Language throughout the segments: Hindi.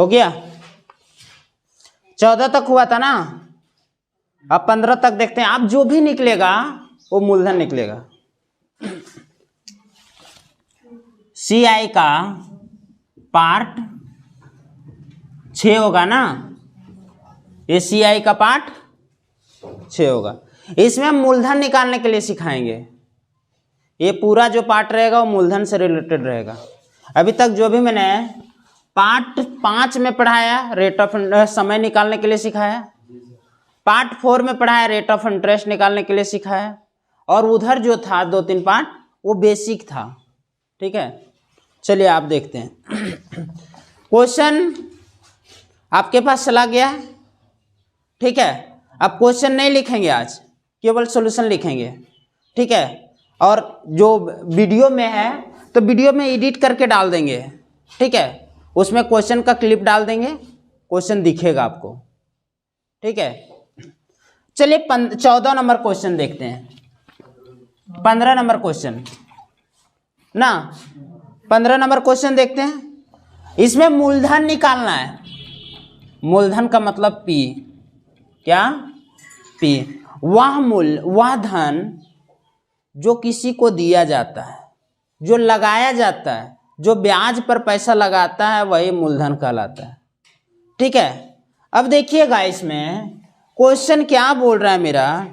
हो गया? 14 तक हुआ था ना, अब 15 तक देखते हैं। अब जो भी निकलेगा वो मूलधन निकलेगा। CI का पार्ट 6 होगा ना, ये CI का पार्ट 6 होगा। इसमें हम मूलधन निकालने के लिए सिखाएंगे। ये पूरा जो पार्ट रहेगा वो मूलधन से रिलेटेड रहेगा। अभी तक जो भी मैंने पार्ट 5 में पढ़ाया, रेट ऑफ समय निकालने के लिए सिखाया, पार्ट 4 में पढ़ाया, रेट ऑफ इंटरेस्ट निकालने के लिए सिखाया, और उधर जो था 2-3 पार्ट वो बेसिक था। ठीक है, चलिए आप देखते हैं। क्वेश्चन आपके पास चला गया है। ठीक है, अब क्वेश्चन नहीं लिखेंगे आज, केवल सॉल्यूशन लिखेंगे। ठीक है, और जो वीडियो में है तो वीडियो में एडिट करके डाल देंगे। ठीक है, उसमें क्वेश्चन का क्लिप डाल देंगे, क्वेश्चन दिखेगा आपको। ठीक है, चलिए 14 नंबर क्वेश्चन देखते हैं। 15 नंबर क्वेश्चन ना, 15 नंबर क्वेश्चन देखते हैं। इसमें मूलधन निकालना है। मूलधन का मतलब P, क्या? P, वह धन जो किसी को दिया जाता है, जो लगाया जाता है, जो ब्याज पर पैसा लगाता है, वही मूलधन कहलाता है। ठीक है, अब देखिएगा इसमें क्वेश्चन क्या बोल रहा है। मेरा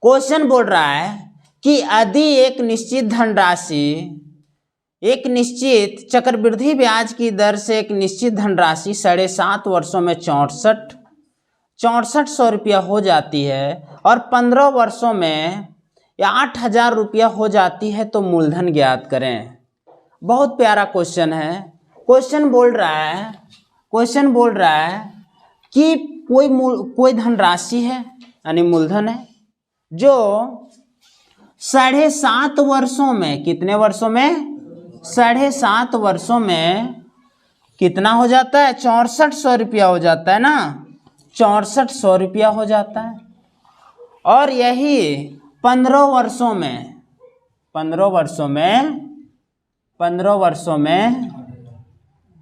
क्वेश्चन बोल रहा है कि यदि एक निश्चित धनराशि, एक निश्चित चक्रवृद्धि ब्याज की दर से एक निश्चित धनराशि 7.5 वर्षों में 6400 रुपया हो जाती है और 15 वर्षों में 8000 रुपया हो जाती है, तो मूलधन ज्ञात करें। बहुत प्यारा क्वेश्चन है। क्वेश्चन बोल रहा है कि कोई धनराशि है, यानी मूलधन है, जो 7.5 वर्षों में, कितने वर्षों में? 7.5 वर्षों में कितना हो जाता है? 6400 रुपया हो जाता है ना, 6400 रुपया हो जाता है। और यही 15 वर्षों में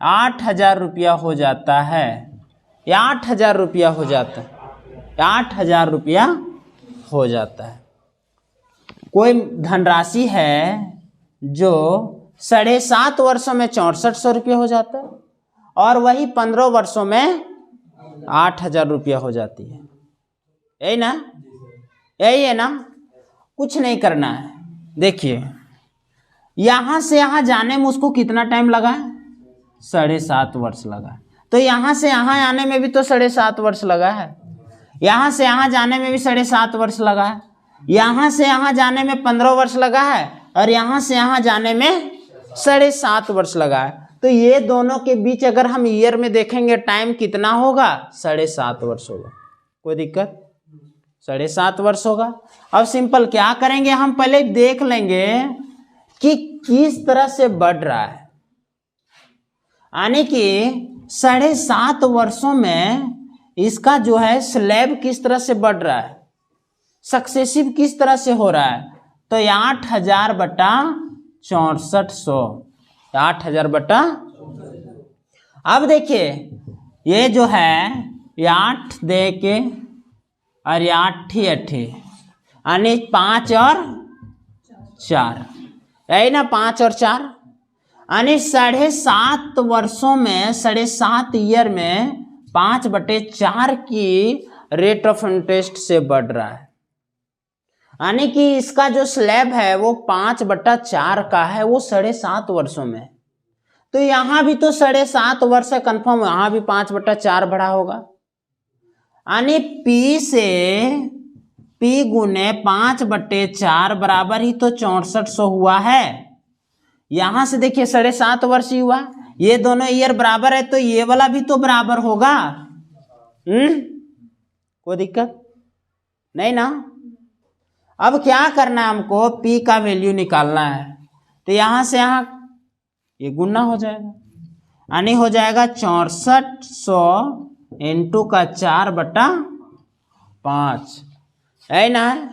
8000 रुपया हो जाता है, या 8000 रुपया हो जाता है, 8000 रुपया हो जाता है। कोई धनराशि है जो 7.5 वर्षों में 6400 रुपया हो जाता है, और वही 15 वर्षों में 8000 रुपया हो जाती है। यही ना, यही है ना, कुछ नहीं करना है। देखिए, यहां से यहां जाने में उसको कितना टाइम लगा है? 7.5 वर्ष लगा। तो यहां से यहां आने में भी तो 7.5 वर्ष लगा है, यहां से यहां जाने में भी 7.5 वर्ष लगा है, यहां से यहां जाने में 15 वर्ष लगा है, और यहां से यहां जाने में 7.5 वर्ष लगा है। तो ये दोनों के बीच अगर हम ईयर में देखेंगे टाइम कितना होगा? 7.5 वर्ष होगा। कोई दिक्कत? 7.5 वर्ष होगा। अब सिंपल क्या करेंगे, हम पहले देख लेंगे कि किस तरह से बढ़ रहा है, यानी कि 7.5 वर्षों में इसका जो है स्लैब किस तरह से बढ़ रहा है, सक्सेसिव किस तरह से हो रहा है। तो 8000 बटा 6400, 8000 बटा। अब देखिए, ये जो है 8 दे के और 8 यानी 5 और 4, यही ना, 5 और 4, यानी 7.5 वर्षों में, 7.5 ईयर में 5/4 की रेट ऑफ इंटरेस्ट से बढ़ रहा है। यानी कि इसका जो स्लैब है वो 5/4 का है, वो 7.5 वर्षों में। तो यहां भी तो 7.5 वर्ष है कंफर्म, यहां भी 5/4 बढ़ा होगा। यानी P से P गुने 5/4 बराबर ही तो 6400 हुआ है। यहां से देखिए 7.5 वर्ष ही हुआ, ये दोनों ईयर बराबर है, तो ये वाला भी तो बराबर होगा। कोई दिक्कत नहीं ना। अब क्या करना है हमको, P का वैल्यू निकालना है। तो यहां से यहां ये गुना हो जाएगा, यानी हो जाएगा 6400 इंटू का 4/5, है ना।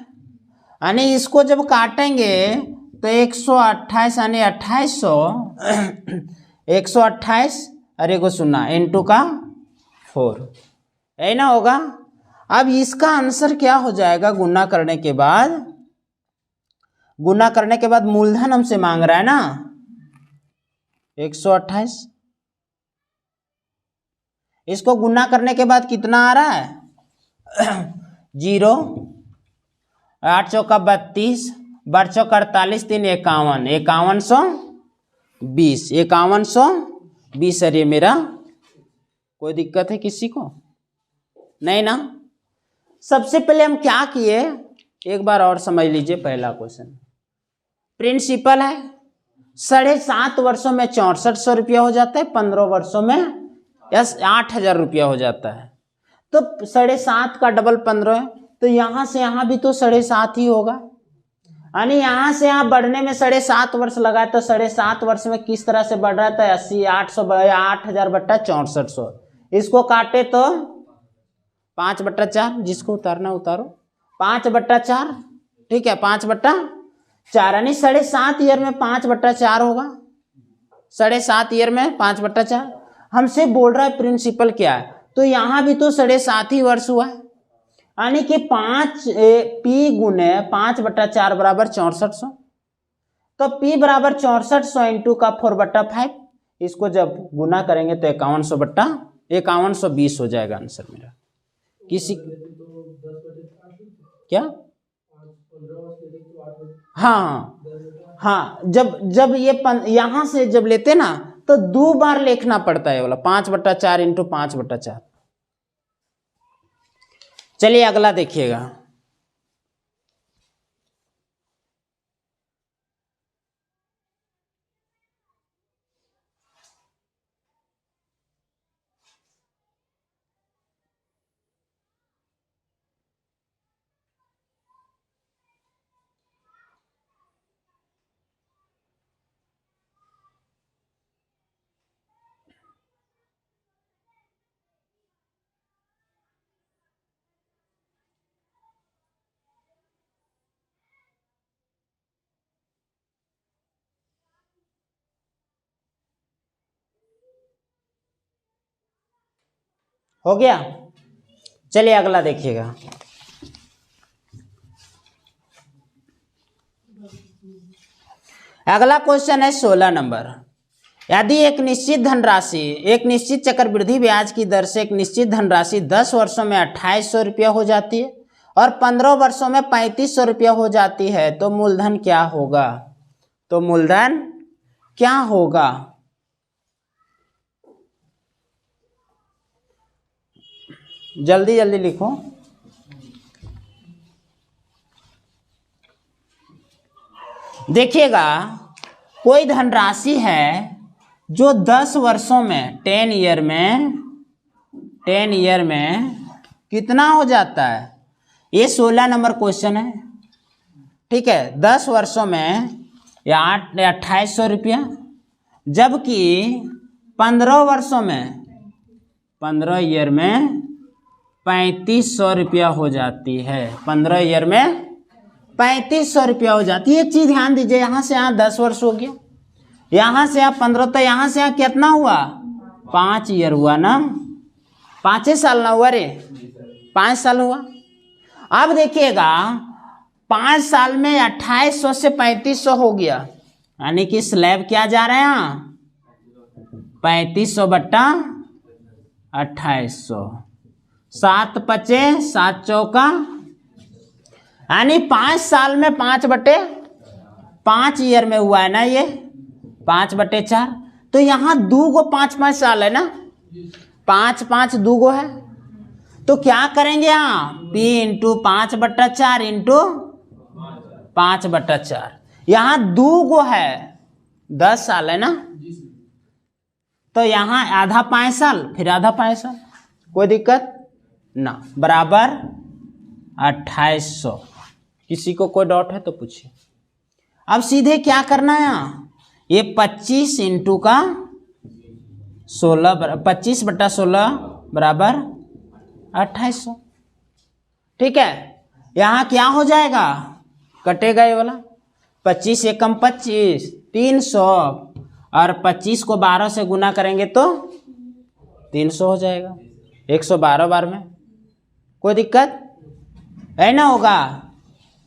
यानी इसको जब काटेंगे तो 128, यानी 2800 128 और एगो शून्य, इंटू का 4, है ना होगा। अब इसका आंसर क्या हो जाएगा, गुना करने के बाद मूलधन हमसे मांग रहा है ना 128, इसको गुना करने के बाद कितना आ रहा है 0, 8 चौका 32, 12 चौका 48, 3 51, 5120, 5120। अरे मेरा कोई दिक्कत है किसी को नहीं ना। सबसे पहले हम क्या किए, एक बार और समझ लीजिए। पहला क्वेश्चन प्रिंसिपल है, 7.5 वर्षों में 6400 रुपया हो जाता है, 15 वर्षों में 8000 रुपया हो जाता है। तो 7.5 का डबल 15 है, तो यहां से यहां भी तो 7.5 ही होगा, यानी यहां से यहां बढ़ने में 7.5 वर्ष लगा है। तो 7.5 वर्ष में किस तरह से बढ़ रहा था, 80, 8000 बट्टा 6400, इसको काटे तो 5/4, जिसको उतारना उतारो, 5/4, ठीक है 5/4, यानी 7.5 ईयर में 5/4 होगा, 7.5 ईयर में 5/4। हमसे बोल रहा है प्रिंसिपल क्या है, तो यहां भी तो 7.5 ही वर्ष हुआ है, यानी कि 5 P गुने 5/4 बराबर 6400। तो P बराबर 6400 इंटू का 4/5, इसको जब गुना करेंगे तो 5120 हो जाएगा आंसर मेरा। किसी क्या, हाँ, जब ये यहां से जब लेते ना तो 2 बार लिखना पड़ता है वाला 5/4 इंटू 5/4। चलिए अगला देखिएगा। हो गया, चलिए अगला देखिएगा। अगला क्वेश्चन है 16 नंबर। यदि एक निश्चित धनराशि, एक निश्चित चक्रवृद्धि ब्याज की दर से एक निश्चित धनराशि 10 वर्षों में 2800 रुपया हो जाती है और 15 वर्षों में 3500 रुपया हो जाती है, तो मूलधन क्या होगा, तो मूलधन क्या होगा। जल्दी जल्दी लिखो। देखिएगा, कोई धनराशि है जो 10 वर्षों में 10 ईयर में कितना हो जाता है, ये 16 नंबर क्वेश्चन है, ठीक है। 10 वर्षों में या 2800 रुपया, जबकि 15 वर्षों में 15 ईयर में 3500 रुपया हो जाती है, 15 ईयर में 3500 रुपया हो जाती है। एक चीज ध्यान दीजिए, यहां से यहां 10 वर्ष हो गया, यहां से यहां 15, तो यहां से यहां कितना हुआ 5 ईयर हुआ ना, 5 साल ना हुआ रे, 5 साल हुआ। अब देखिएगा 5 साल में 2800 से 3500 हो गया, यानी कि स्लैब क्या जा रहा है यहाँ 3500 बट्टा 2800, 7 पचे 7 चौका, यानी 5 साल में 5/5 ईयर में हुआ है ना ये 5/4। तो यहाँ 2 गो 5-5 साल है ना, 5-5 2 गो है, तो क्या करेंगे यहाँ P इंटू 5/4 इंटू 5/4। यहाँ 2 गो है 10 साल है ना, तो यहाँ आधा 5 साल फिर आधा 5 साल, कोई दिक्कत ना, बराबर 2800। किसी को कोई डाउट है तो पूछिए। अब सीधे क्या करना है यहाँ, ये 25 इंटू का 16, 25/16 बराबर 2800, ठीक है। यहाँ क्या हो जाएगा, कटेगा ये वाला, 25 एकम 25 300, और 25 को 12 से गुना करेंगे तो 300 हो जाएगा 112 बार में। कोई दिक्कत है ना? होगा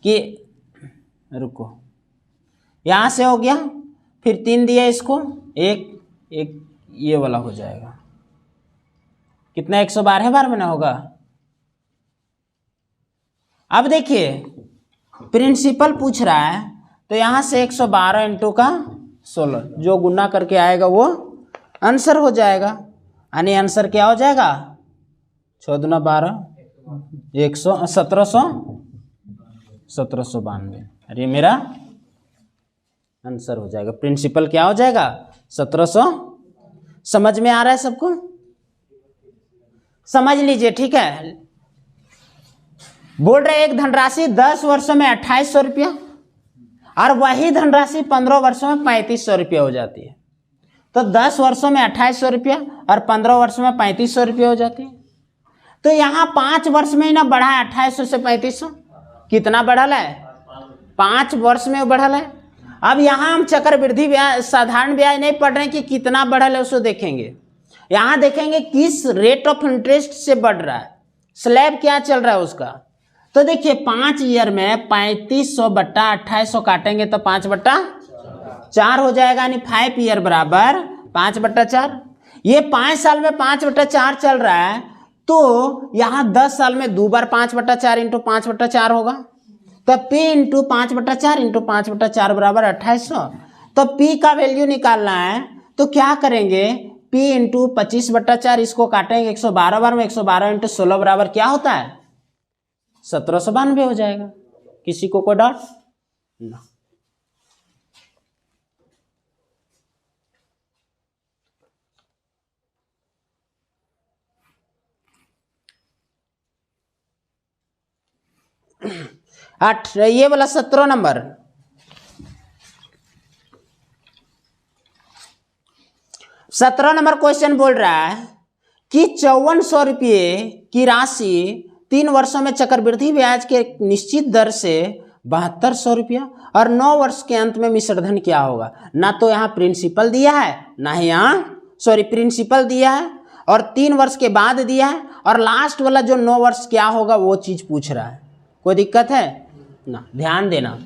कि रुको, यहाँ से हो गया, फिर 3 दिया इसको, एक ये वाला हो जाएगा कितना, 112 बार में ना होगा। अब देखिए प्रिंसिपल पूछ रहा है तो यहाँ से 112 इंटू का 16 जो गुना करके आएगा वो आंसर हो जाएगा। यानी आंसर क्या हो जाएगा, 6 दूना 12, 1792। अरे मेरा आंसर हो जाएगा। प्रिंसिपल क्या हो जाएगा, 1700। समझ में आ रहा है सबको? समझ लीजिए, ठीक है। बोल रहे एक धनराशि 10 वर्षों में 2800 रुपया और वही धनराशि 15 वर्षों में 3500 रुपया हो जाती है। तो 10 वर्षों में 2800 रुपया और 15 वर्षों में 3500 रुपया हो जाती है। तो यहाँ 5 वर्ष में ही ना बढ़ा है 2800 से 3500। कितना बढ़ल है, 5 वर्ष में बढ़ल है। अब यहाँ हम चक्रवृद्धि ब्याज, साधारण ब्याज नहीं पढ़ रहे हैं कि कितना बढ़ल है, उसको देखेंगे। यहाँ देखेंगे किस रेट ऑफ इंटरेस्ट से बढ़ रहा है, स्लैब क्या चल रहा है उसका। तो देखिए 5 ईयर में 3500 बट्टा 2800 काटेंगे तो 5/4 हो जाएगा, यानी 5 ईयर बराबर 5/4। ये 5 साल में 5/4 चल रहा है, तो यहाँ 10 साल में 2 बार 5/4 इंटू 5/4 होगा। तो P इंटू 5/4 इंटू 5/4 बराबर 2800। तो P का वैल्यू निकालना है तो क्या करेंगे, P इंटू 25/4, इसको काटेंगे 112 बार में, 112 इंटू 16 बराबर क्या होता है, 1792 हो जाएगा। किसी को कोई डाउट ना? ये वाला 17 नंबर, 17 नंबर क्वेश्चन बोल रहा है कि 5400 रुपये की राशि 3 वर्षों में चक्रवृद्धि ब्याज के निश्चित दर से 7200 रुपया और 9 वर्ष के अंत में मिश्रधन क्या होगा। ना तो यहाँ प्रिंसिपल दिया है, ना ही यहाँ प्रिंसिपल दिया है, और 3 वर्ष के बाद दिया है, और लास्ट वाला जो 9 वर्ष क्या होगा वो चीज पूछ रहा है। कोई दिक्कत है ना? ध्यान देना,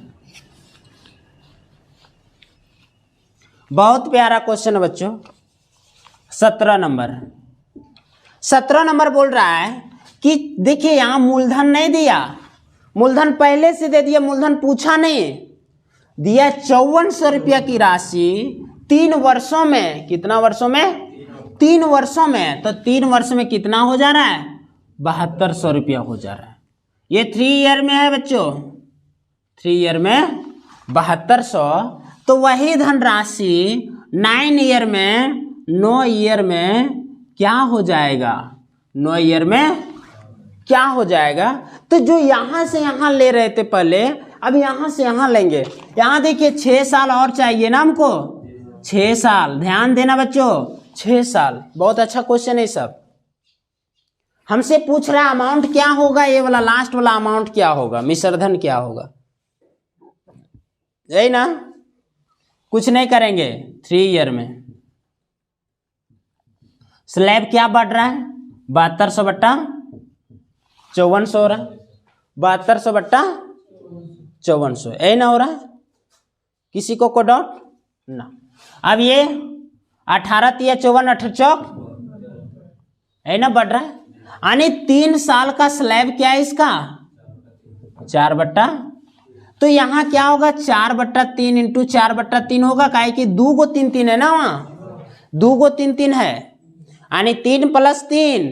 बहुत प्यारा क्वेश्चन है बच्चों। 17 नंबर बोल रहा है कि देखिए यहाँ मूलधन नहीं दिया, मूलधन पहले से दे दिया, मूलधन पूछा नहीं, दिया 5400 रुपया की राशि 3 वर्षों में। कितना वर्षों में, 3 वर्षों में। तो 3 वर्ष में कितना हो जा रहा है, 7200 रुपया हो जा रहा है। ये 3 ईयर में है बच्चों, 3 ईयर में 7200। तो वही धनराशि 9 ईयर में, 9 ईयर में क्या हो जाएगा, 9 ईयर में क्या हो जाएगा। तो जो यहां से यहां ले रहे थे पहले, अब यहां से यहां लेंगे। यहां देखिए 6 साल और चाहिए ना हमको, 6 साल। ध्यान देना बच्चों, 6 साल। बहुत अच्छा क्वेश्चन है सब। हमसे पूछ रहा है अमाउंट क्या होगा, ये वाला लास्ट वाला अमाउंट क्या होगा, मिश्रधन क्या होगा, यही ना। कुछ नहीं करेंगे, 3 ईयर में स्लैब क्या बढ़ रहा है, 7200 बट्टा 5400 हो रहा है, 7200 बट्टा 5400, यही ना हो रहा है। किसी को कोई डाउट ना? अब ये 18 तिया 54, 18 चौक, यही ना बढ़ रहा है। यानी 3 साल का स्लैब क्या है इसका, 4 बट्टा। तो यहाँ क्या होगा, 4/3 इंटू 4/3 होगा, काहे कि 2 को 3 3 है ना, वहाँ 2 को 3 3 है, यानी 3 + 3,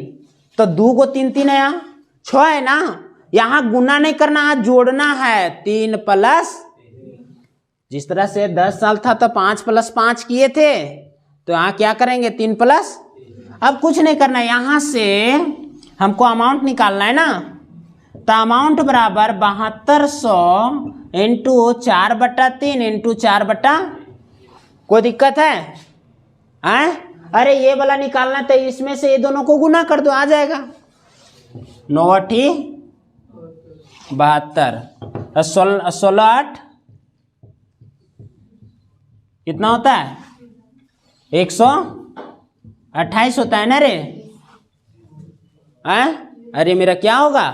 तो 2 को 3 3 है, यहाँ 6 है ना। यहाँ गुना नहीं करना, यहाँ जोड़ना है, 3 + जिस तरह से 10 साल था तो 5 + 5 किए थे, तो यहाँ क्या करेंगे, 3 +। अब कुछ नहीं करना, यहाँ से हमको अमाउंट निकालना है ना। तो अमाउंट बराबर 7200 इंटू 4/3 इंटू 4/। कोई दिक्कत है? अरे ये वाला निकालना तो इसमें से ये दोनों को गुना कर दो, आ जाएगा। 9 × 8 = 72, 16 × 8 कितना होता है, 128 होता है ना रे। अरे मेरा क्या होगा,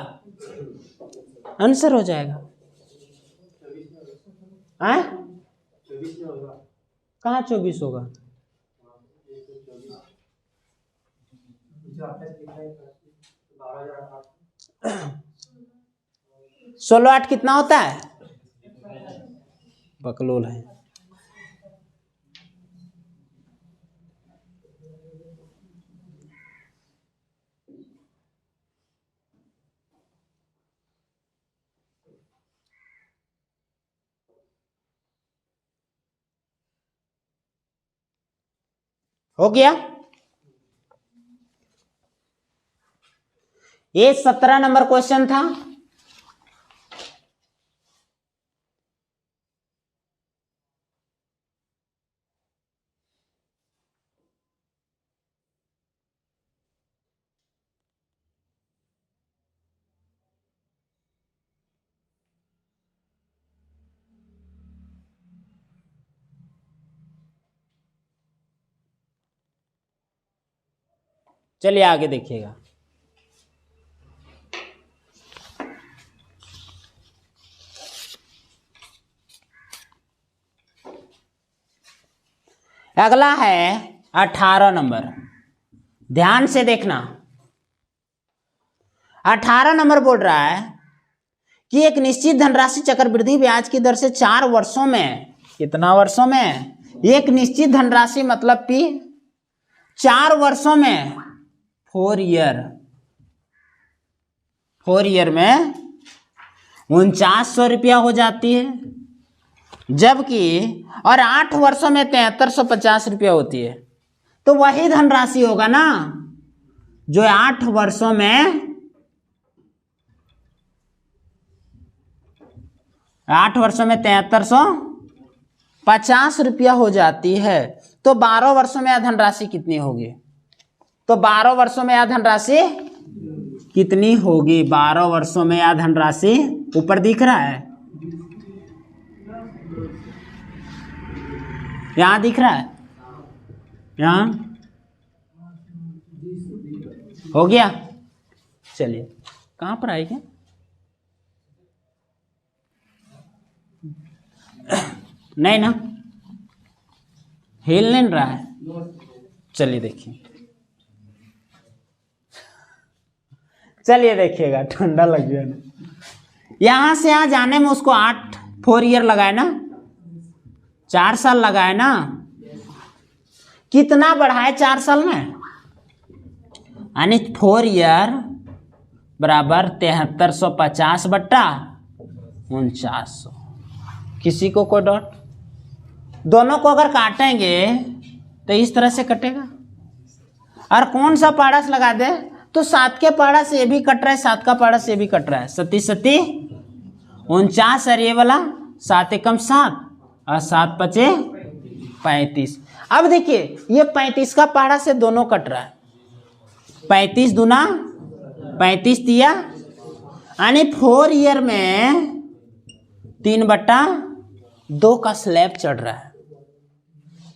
आंसर हो जाएगा। कहाँ 24 होगा, 16 8 कितना होता है, बकलोल है। हो गया, ये 17 नंबर क्वेश्चन था। चलिए आगे देखिएगा। अगला है 18 नंबर, ध्यान से देखना। 18 नंबर बोल रहा है कि एक निश्चित धनराशि चक्रवृद्धि ब्याज की दर से 4 वर्षों में, कितना वर्षों में, एक निश्चित धनराशि मतलब कि 4 वर्षों में, 4 ईयर में 4900 रुपया हो जाती है, जबकि और 8 वर्षों में 7350 रुपया होती है। तो वही धनराशि होगा ना जो 8 वर्षों में 7350 रुपया हो जाती है। तो 12 वर्षों में यह धनराशि कितनी होगी, तो 12 वर्षों में यह धनराशि कितनी होगी, 12 वर्षों में यह धनराशि ऊपर दिख रहा है, यहां दिख रहा है, यहां हो गया। चलिए कहां पर आएगा, नहीं ना, हिल नहीं रहा है। चलिए देखिए, चलिए देखिएगा, ठंडा लग गया ना। यहां से यहां जाने में उसको 4 ईयर लगाए ना, 4 साल लगाए ना, कितना बढ़ाए 4 साल में, यानी 4 ईयर बराबर 7350 बट्टा 4900। किसी को कोई डॉट, दोनों को अगर काटेंगे तो इस तरह से कटेगा। और कौन सा पारस लगा दे, तो 7 के पारा से ये भी कट रहा है, 7 का पारा से ये भी कट रहा है, 7 49 और ये वाला 7 एकम 7 और 7 पचे 35। अब देखिए ये 35 का पारा से दोनों कट रहा है, 35 दूना 35 दिया, यानी 4 ईयर में 3/2 का स्लैब चढ़ रहा है।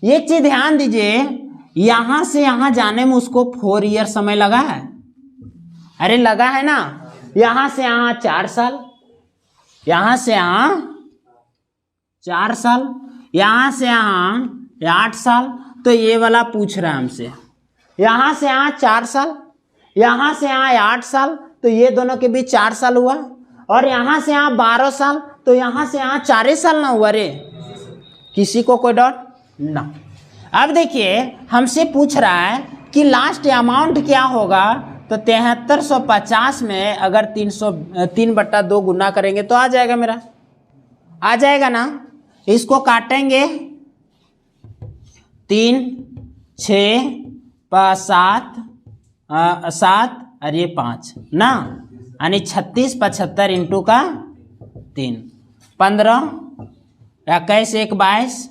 ये चीज ध्यान दीजिए, यहां से यहां जाने में उसको 4 ईयर समय लगा है, अरे लगा है ना, यहां से यहां 4 साल, यहां से यहां 4 साल, यहां से यहां 8 साल। तो ये वाला पूछ रहा है हमसे, यहां से यहां 4 साल, यहां से यहां 8 साल, तो ये दोनों के बीच 4 साल हुआ, और यहां से यहां 12 साल, तो यहां से यहां 4 साल ना हुआ रे, किसी को कोई डाउट ना। अब देखिए हमसे पूछ रहा है कि लास्ट अमाउंट क्या होगा, तो 7350 में अगर 3/2 गुना करेंगे तो आ जाएगा, मेरा आ जाएगा ना। इसको काटेंगे 3 6 7 7 और ये 5 ना, यानी 36 75 इंटू का 3 15 21 1 22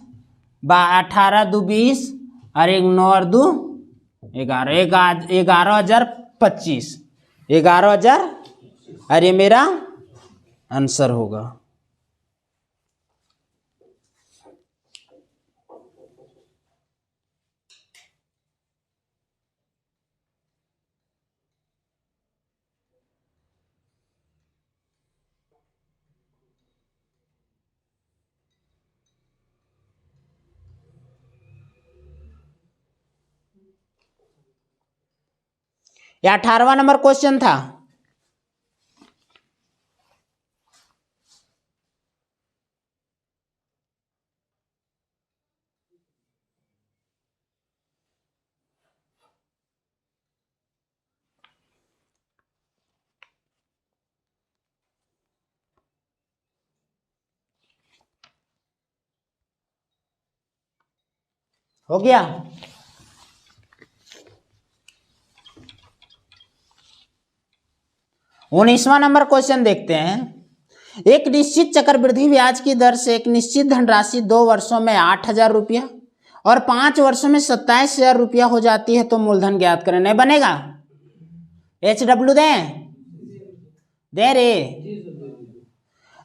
18 2 20 और 1 9 और 2 11 11,025 11,000, और ये मेरा आंसर होगा। या 18वां नंबर क्वेश्चन था? हो गया? उन्नीसवां नंबर क्वेश्चन देखते हैं। एक निश्चित चक्रवृद्धि ब्याज की दर से एक निश्चित धनराशि 2 वर्षों में 8,000 रुपया और 5 वर्षों में 27,000 रुपया हो जाती है, तो मूलधन ज्ञात करें। नहीं बनेगा? HW दे रे।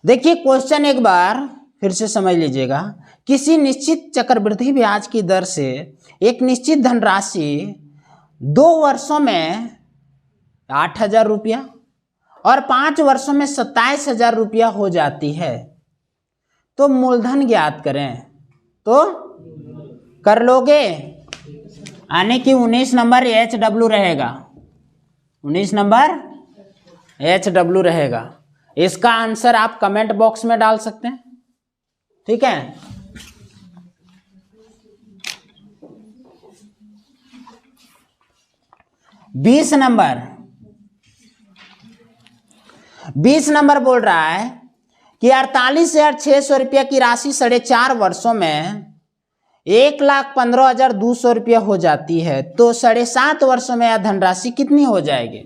देखिए क्वेश्चन एक बार फिर से समझ लीजिएगा। किसी निश्चित चक्रवृद्धि ब्याज की दर से एक निश्चित धनराशि 2 वर्षों में 8,000 रुपया और 5 वर्षों में 27,000 रुपया हो जाती है, तो मूलधन ज्ञात करें। तो कर लोगे? यानी कि 19 नंबर HW रहेगा। 19 नंबर HW रहेगा। इसका आंसर आप कमेंट बॉक्स में डाल सकते हैं, ठीक है। बीस नंबर बोल रहा है कि 48,600 रुपया की राशि 4.5 वर्षों में 1,15,200 रुपया हो जाती है, तो 7.5 वर्षों में यह धनराशि कितनी हो जाएगी?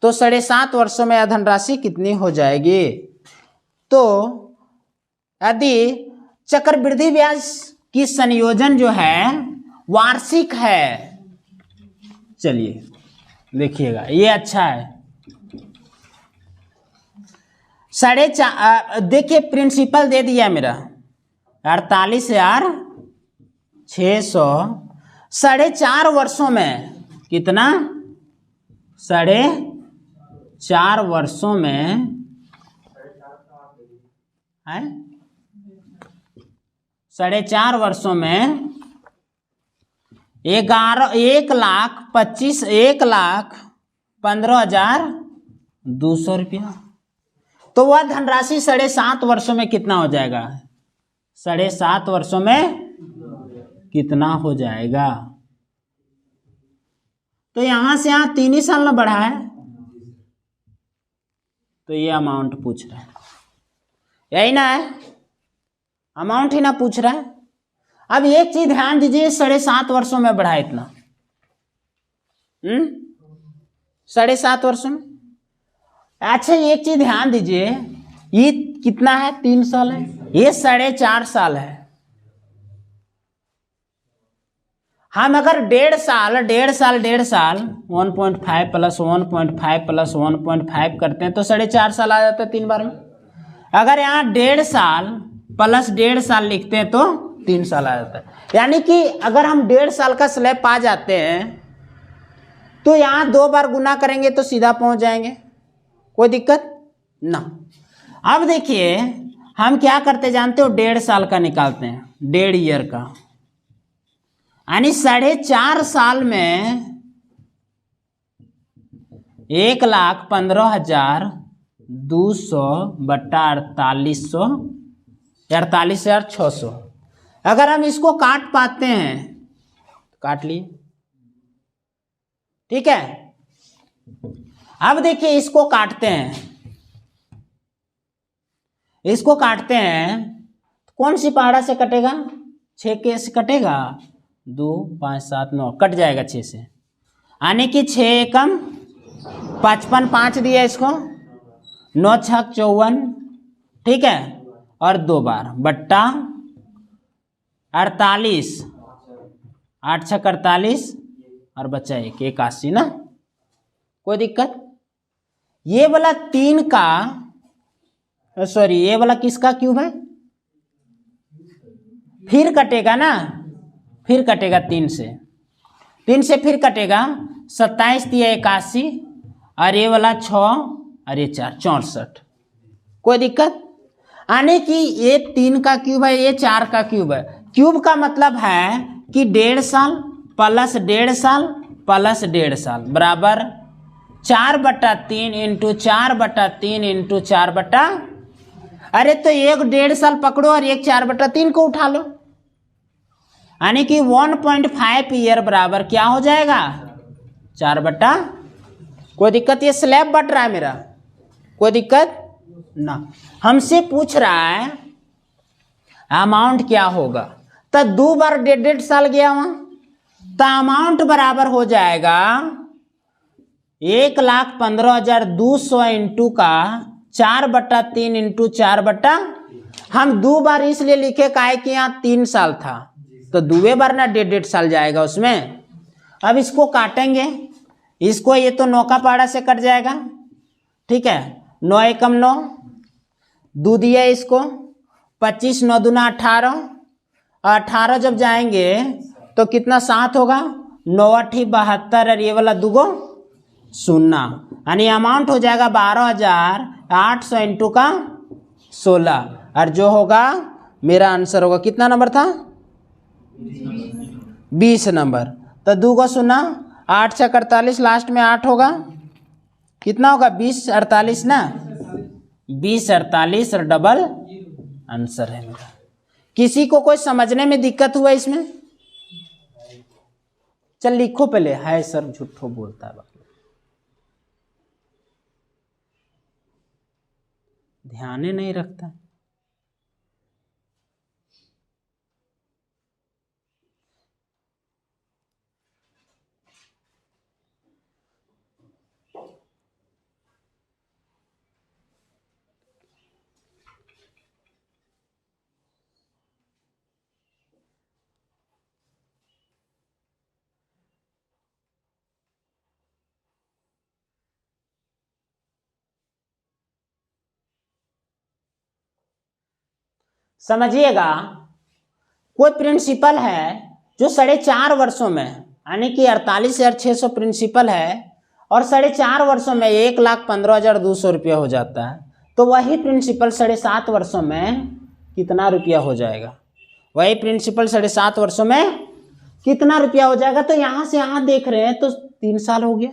तो 7.5 वर्षों में यह धनराशि कितनी हो जाएगी? तो यदि चक्रवृद्धि ब्याज की संयोजन जो है वार्षिक है, चलिए देखिएगा, ये अच्छा है। 4.5 देखिए प्रिंसिपल दे दिया मेरा 48,600 4.5 वर्षों में कितना? 4.5 वर्षों में है 4.5 वर्षों में 1,15,200 रुपया। तो वह धनराशि 7.5 वर्षों में कितना हो जाएगा? 7.5 वर्षों में कितना हो जाएगा? तो यहां से यहां 3 ही साल ना बढ़ा है, तो ये अमाउंट पूछ रहा है, यही ना है? अमाउंट ही ना पूछ रहा है। अब एक चीज ध्यान दीजिए, 7.5 वर्षों में बढ़ा इतना, 7.5 वर्षों में। अच्छा एक चीज ध्यान दीजिए, ये कितना है? 3 साल है, ये 4.5 साल है। हम अगर 1.5 साल 1.5 प्लस 1.5 प्लस 1.5 करते हैं तो 4.5 साल आ जाता है 3 बार में। अगर यहाँ 1.5 साल प्लस 1.5 साल लिखते हैं तो 3 साल आ जाता है। यानी कि अगर हम 1.5 साल का स्लैब पा जाते हैं तो यहाँ 2 बार गुना करेंगे तो सीधा पहुंच जाएंगे, कोई दिक्कत ना। अब देखिए हम क्या करते जानते हो? 1.5 साल का निकालते हैं, 1.5 ईयर का, यानी 4.5 साल में 1,15,200 बटा 48,600। अगर हम इसको काट पाते हैं काट लिए, ठीक है। अब देखिए इसको काटते हैं, कौन सी पहाड़ा से कटेगा? 6 के से कटेगा, 2 5 7 9 कट जाएगा 6 से, यानी कि 6 एकम 55, 5 दिया इसको, 9 छक 54, ठीक है, और 2 बार बट्टा 48, 8 छक 48 और बचा 1, 81 ना, कोई दिक्कत? ये वाला 3 का सॉरी ये वाला किसका क्यूब है? फिर कटेगा ना, फिर कटेगा 3 से फिर कटेगा 27 दिया 81 और ये वाला 6 और ये 4 64, कोई दिक्कत? यानी कि ये 3 का क्यूब है, ये 4 का क्यूब है। क्यूब का मतलब है कि 1.5 साल प्लस 1.5 साल प्लस 1.5 साल बराबर 4/3 इंटू 4/3 इंटू 4 अरे तो 1.5 साल पकड़ो और 4/3 को उठा लो, यानी कि 1.5 ईयर बराबर क्या हो जाएगा 4 कोई दिक्कत? ये स्लैब बट रहा है मेरा, कोई दिक्कत ना। हमसे पूछ रहा है अमाउंट क्या होगा, तो 2 बार 1.5 साल गया वहां, तो अमाउंट बराबर हो जाएगा 1,15,200 इंटू का 4/3 इंटू 4 हम 2 बार इसलिए लिखे का है कि यहाँ 3 साल था, तो 2 बार ना 1.5 साल जाएगा उसमें। अब इसको काटेंगे, इसको ये तो 9 का पाड़ा से कट जाएगा, ठीक है। 9 एकम 9, 2 दिया इसको, 25 9 दूना 18, 18 जब जाएंगे तो कितना 7 होगा, 9 8 72 और ये वाला 2 गो 0, यानी अमाउंट हो जाएगा 12,800 इंटू का 16, और जो होगा मेरा आंसर होगा कितना नंबर था 20 नंबर। तो 2 गो 0, 8 से 48, लास्ट में 8 होगा, कितना होगा 20 48 ना, 20 48 और डबल आंसर है मेरा। किसी को कोई समझने में दिक्कत हुआ इसमें? चल लिखो पहले, है सर झूठो बोलता है, ध्यान ही नहीं रखता। समझिएगा, कोई प्रिंसिपल है जो 4.5 वर्षों में, यानी कि 48,600 प्रिंसिपल है और 4.5 वर्षों में 1,15,200 रुपया हो जाता है, तो वही प्रिंसिपल 7.5 वर्षों में कितना रुपया हो जाएगा? वही प्रिंसिपल 7.5 वर्षों में कितना रुपया हो जाएगा? तो यहाँ से यहाँ देख रहे हैं तो 3 साल हो गया,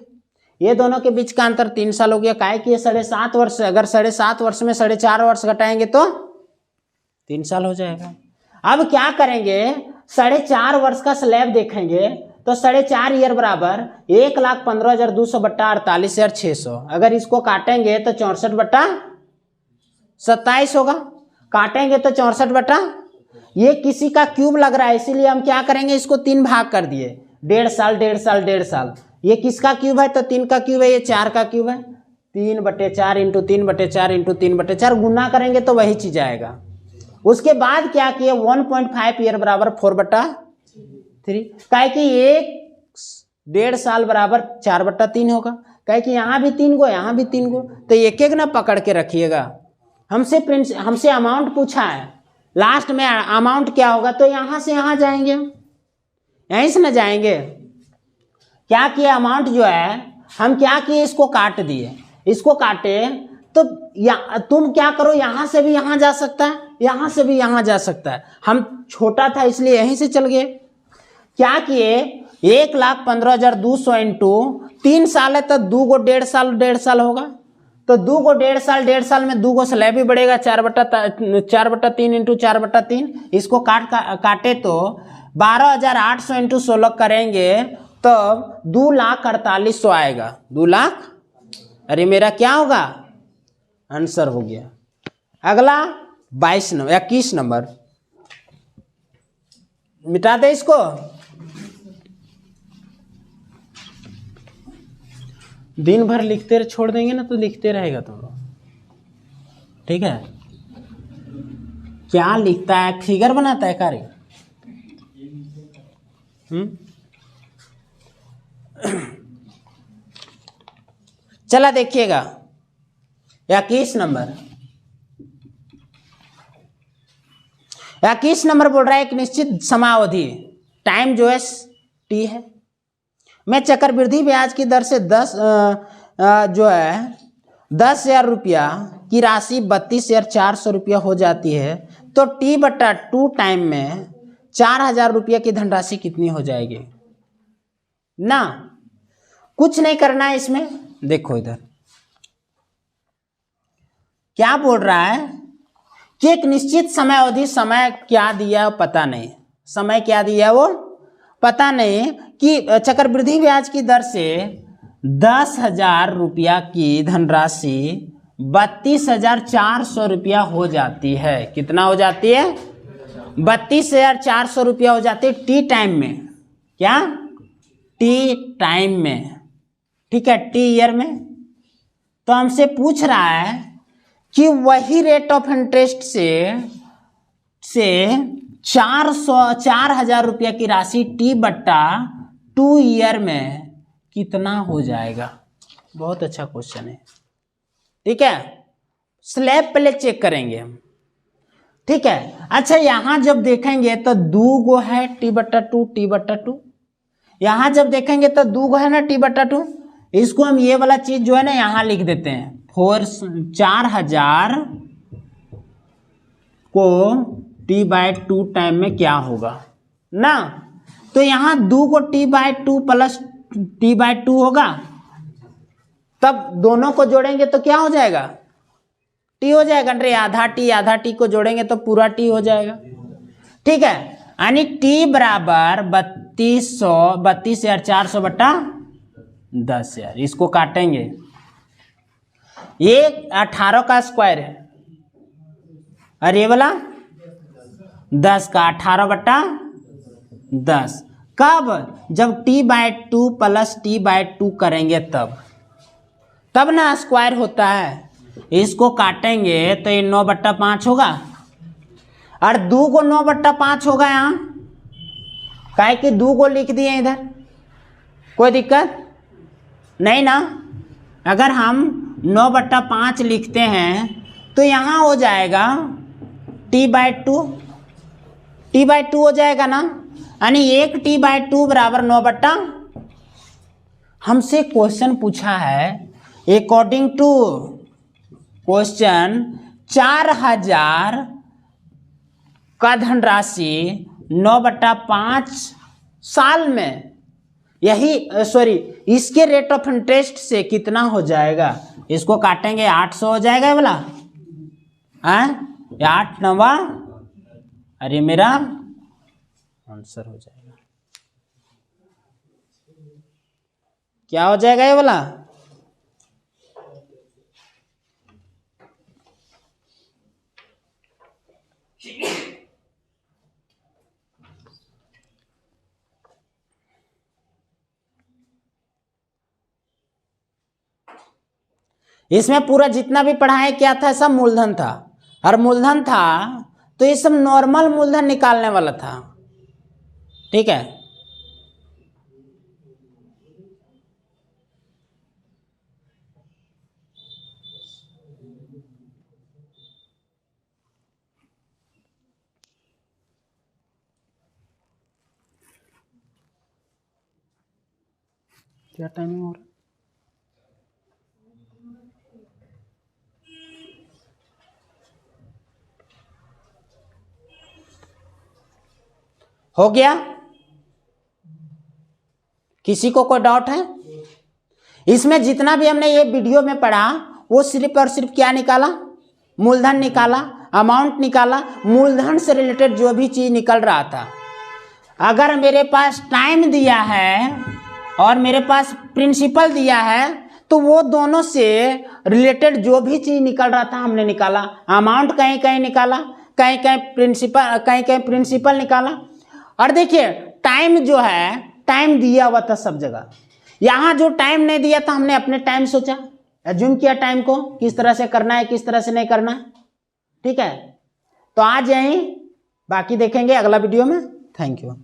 ये दोनों के बीच का अंतर 3 साल हो गया। काहे कि ये 7.5 वर्ष, अगर 7.5 वर्ष में 4.5 वर्ष घटाएंगे तो 3 साल हो जाएगा। अब क्या करेंगे, 4.5 वर्ष का स्लैब देखेंगे तो 4.5 ईयर बराबर 1,15,200 बट्टा 48,600, अगर इसको काटेंगे तो 64 बट्टा 27 होगा, काटेंगे तो 64 बट्टा, ये किसी का क्यूब लग रहा है इसीलिए हम क्या करेंगे, इसको 3 भाग कर दिए, 1.5 साल 1.5 साल 1.5 साल। ये किसका क्यूब है? तो 3 का क्यूब है, ये 4 का क्यूब है, 3/4 इंटू 3/4 इंटू 3/4 गुना करेंगे तो वही चीज आएगा। उसके बाद क्या किए, 1.5 ईयर बराबर 4/3, काहे कि 1.5 साल बराबर 4/3 होगा, काहे कि यहाँ भी 3 गो यहाँ भी 3 गो, तो एक एक ना पकड़ के रखिएगा। हमसे अमाउंट पूछा है, लास्ट में अमाउंट क्या होगा, तो यहाँ से यहाँ जाएंगे, यहीं से ना जाएंगे। क्या किया, अमाउंट जो है हम क्या किए, इसको काट दिए, इसको काटे तो तुम क्या करो, यहाँ से भी यहाँ जा सकता है, यहाँ से भी यहाँ जा सकता है, हम छोटा था इसलिए यहीं से चल गए। क्या किए, 1,15,200 इंटू 3 साल है तो 2 गो 1.5 साल 1.5 साल होगा, तो 2 गो 1.5 साल 1.5 साल में 2 गो स्लैब भी बढ़ेगा, 4/3 इंटू 4/3, इसको काटे तो 12,800 इंटू 16 करेंगे तो 2,48,100 आएगा, 2 लाख। अरे मेरा क्या होगा, आंसर हो गया। अगला 21 नंबर, मिटा दे इसको, दिन भर लिखते छोड़ देंगे ना तो लिखते रहेगा तुम लोग, ठीक है। क्या लिखता है, फिगर बनाता है कार्य। चला देखिएगा 21 नंबर, 21 नंबर बोल रहा है एक निश्चित समावधि, टाइम जो है टी है, में चक्रवृद्धि ब्याज की दर से 10,000 रुपया की राशि 32,400 रुपया हो जाती है, तो T/2 टाइम में 4,000 रुपया की धनराशि कितनी हो जाएगी? ना कुछ नहीं करना है इसमें, देखो इधर क्या बोल रहा है कि एक निश्चित समय अवधि, समय क्या दिया है पता नहीं, समय क्या दिया है वो पता नहीं, कि चक्रवृद्धि ब्याज की दर से 10,000 रुपया की धनराशि 32,400 रुपया हो जाती है। कितना हो जाती है? 32,400 रुपया हो जाती है टी टाइम में। क्या? टी टाइम में, ठीक है, टी ईयर में। तो हमसे पूछ रहा है कि वही रेट ऑफ इंटरेस्ट से 4,000 रुपया की राशि टी बट्टा 2 ईयर में कितना हो जाएगा। बहुत अच्छा क्वेश्चन है, ठीक है। स्लैब पहले चेक करेंगे हम, ठीक है। अच्छा, यहां जब देखेंगे तो 2 गो है टी बट्टा 2, टी बट्टा 2। यहां जब देखेंगे तो 2 गो है ना टी बट्टा 2। इसको हम ये वाला चीज जो है ना यहां लिख देते हैं। 4,000 को t/2 टाइम में क्या होगा ना। तो यहां 2 को t/2 प्लस t/2 होगा, तब दोनों को जोड़ेंगे तो क्या हो जाएगा? टी हो जाएगा। अरे आधा टी को जोड़ेंगे तो पूरा टी हो जाएगा, ठीक है। यानी टी बराबर 32,400 बट्टा 10,000। इसको काटेंगे, ये 18 का स्क्वायर है और ये वाला 10 का, 18 बट्टा 10। कब? जब t/2 प्लस t/2 करेंगे तब ना स्क्वायर होता है। इसको काटेंगे तो ये 9/5 होगा और 2 को 9/5 होगा यहाँ, काहे कि 2 को लिख दिए इधर, कोई दिक्कत नहीं ना। अगर हम 9/5 लिखते हैं तो यहाँ हो जाएगा t/2 हो जाएगा ना। यानी 1 t/2 बराबर 9/। हमसे क्वेश्चन पूछा है अकॉर्डिंग टू क्वेश्चन 4,000 का धनराशि 9/5 साल में, यही सॉरी इसके रेट ऑफ इंटरेस्ट से कितना हो जाएगा। इसको काटेंगे 800 हो जाएगा ये वाला, 8 9, अरे मेरा आंसर हो जाएगा। क्या हो जाएगा ये वाला? इसमें पूरा जितना भी पढ़ाया क्या था, सब मूलधन था। और मूलधन था तो ये सब नॉर्मल मूलधन निकालने वाला था, ठीक है। क्या टाइमिंग हो रहा है? हो गया? किसी को कोई डाउट है? इसमें जितना भी हमने ये वीडियो में पढ़ा वो सिर्फ और सिर्फ क्या निकाला? मूलधन निकाला, अमाउंट निकाला, मूलधन से रिलेटेड जो भी चीज निकल रहा था। अगर मेरे पास टाइम दिया है और मेरे पास प्रिंसिपल दिया है तो वो दोनों से रिलेटेड जो भी चीज निकल रहा था हमने निकाला। अमाउंट कहीं कहीं निकाला, कहीं कहीं प्रिंसिपल निकाला। और देखिए टाइम जो है, टाइम दिया हुआ था सब जगह। यहां जो टाइम नहीं दिया था हमने अपने टाइम सोचा, एज्यूम किया टाइम को किस तरह से करना है, किस तरह से नहीं करना है, ठीक है। तो आज यहीं बाकी देखेंगे अगला वीडियो में। Thank you.